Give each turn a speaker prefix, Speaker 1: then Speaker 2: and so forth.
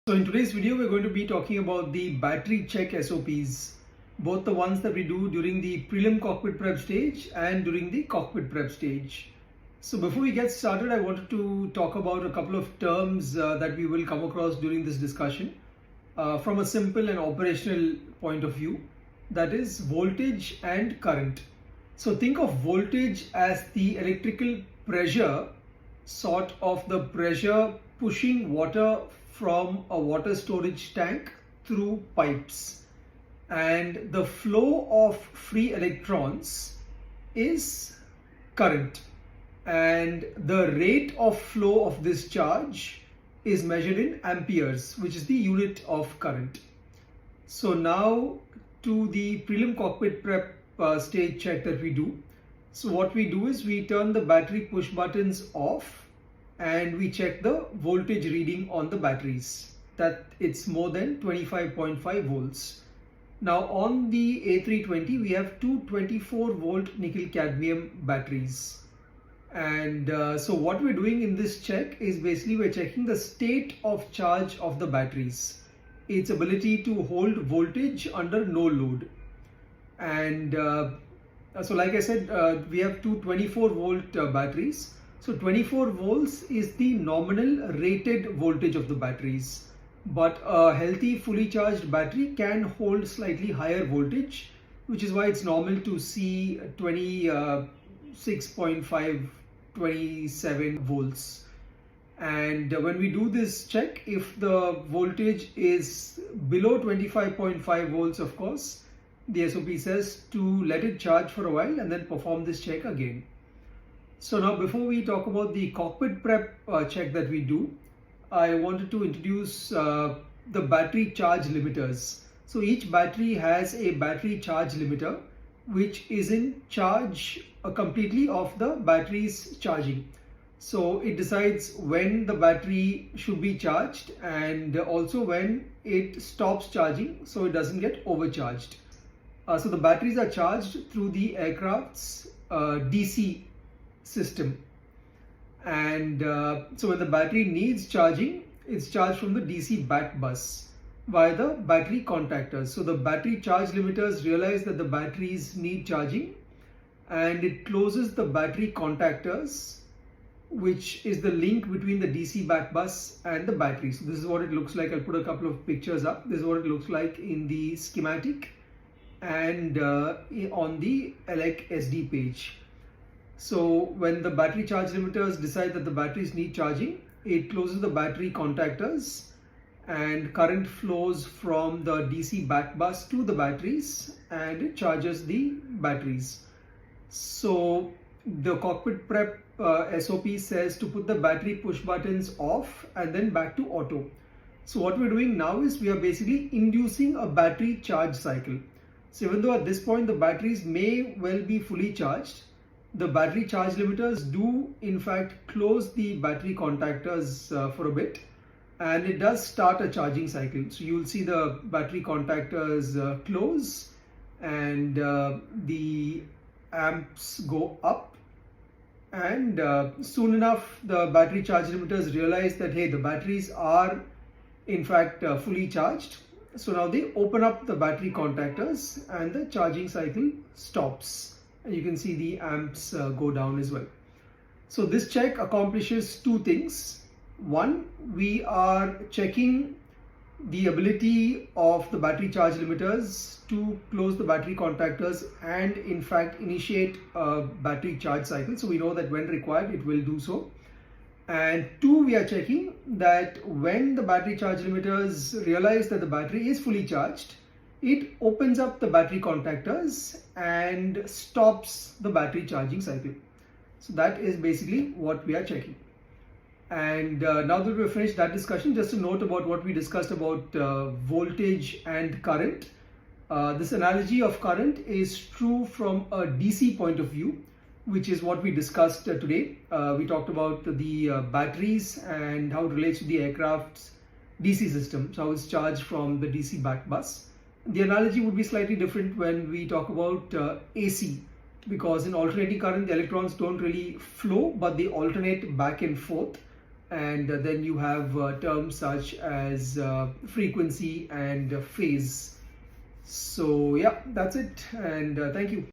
Speaker 1: So in today's video, we're going to be talking about the battery check SOPs, both the ones that we do during the prelim cockpit prep stage and during the cockpit prep stage. So before we get started, I wanted to talk about a couple of terms that we will come across during this discussion from a simple and operational point of view, that is voltage and current. So think of voltage as the electrical pressure, sort of the pressure pushing water from a water storage tank through pipes, and the flow of free electrons is current, and the rate of flow of this charge is measured in amperes, which is the unit of current. So now to the prelim cockpit prep stage check that we do. So what we do is we turn the battery push buttons off and we check the voltage reading on the batteries, that it's more than 25.5 volts. Now on the A320 we have two 24 volt nickel cadmium batteries, and so what we're doing in this check is basically we're checking the state of charge of the batteries, its ability to hold voltage under no load. And so like I said, we have two 24 volt batteries. So 24 volts is the nominal rated voltage of the batteries, but a healthy fully charged battery can hold slightly higher voltage, which is why it's normal to see 26.5, 27 volts. And when we do this check, if the voltage is below 25.5 volts, of course, the SOP says to let it charge for a while and then perform this check again. So now before we talk about the cockpit prep check that we do, I wanted to introduce the battery charge limiters. So each battery has a battery charge limiter which is in charge completely of the battery's charging. So it decides when the battery should be charged and also when it stops charging so it doesn't get overcharged. So the batteries are charged through the aircraft's DC system, and so when the battery needs charging, it's charged from the DC back bus via the battery contactors. So the battery charge limiters realize that the batteries need charging and it closes the battery contactors, which is the link between the DC back bus and the battery. So this is what it looks like. I'll put a couple of pictures up. This is what it looks like in the schematic and on the ELEC SD page. So when the battery charge limiters decide that the batteries need charging, it closes the battery contactors and current flows from the DC back bus to the batteries and it charges the batteries. So the cockpit prep SOP says to put the battery push buttons off and then back to auto. So what we're doing now is we are basically inducing a battery charge cycle. So even though at this point the batteries may well be fully charged, the battery charge limiters do in fact close the battery contactors for a bit, and it does start a charging cycle. So you will see the battery contactors close and the amps go up, and soon enough the battery charge limiters realize that hey, the batteries are in fact fully charged. So now they open up the battery contactors and the charging cycle stops. And you can see the amps go down as well. So this check accomplishes two things. One, we are checking the ability of the battery charge limiters to close the battery contactors and in fact initiate a battery charge cycle. So we know that when required it will do so. And two, we are checking that when the battery charge limiters realize that the battery is fully charged, it opens up the battery contactors and stops the battery charging cycle. So that is basically what we are checking. And now that we've finished that discussion, just a note about what we discussed about voltage and current. This analogy of current is true from a DC point of view, which is what we discussed today. We talked about the batteries and how it relates to the aircraft's DC system, so how it's charged from the DC back bus. The analogy would be slightly different when we talk about AC, because in alternating current the electrons don't really flow but they alternate back and forth. and then you have terms such as frequency and phase. So yeah, that's it, and thank you.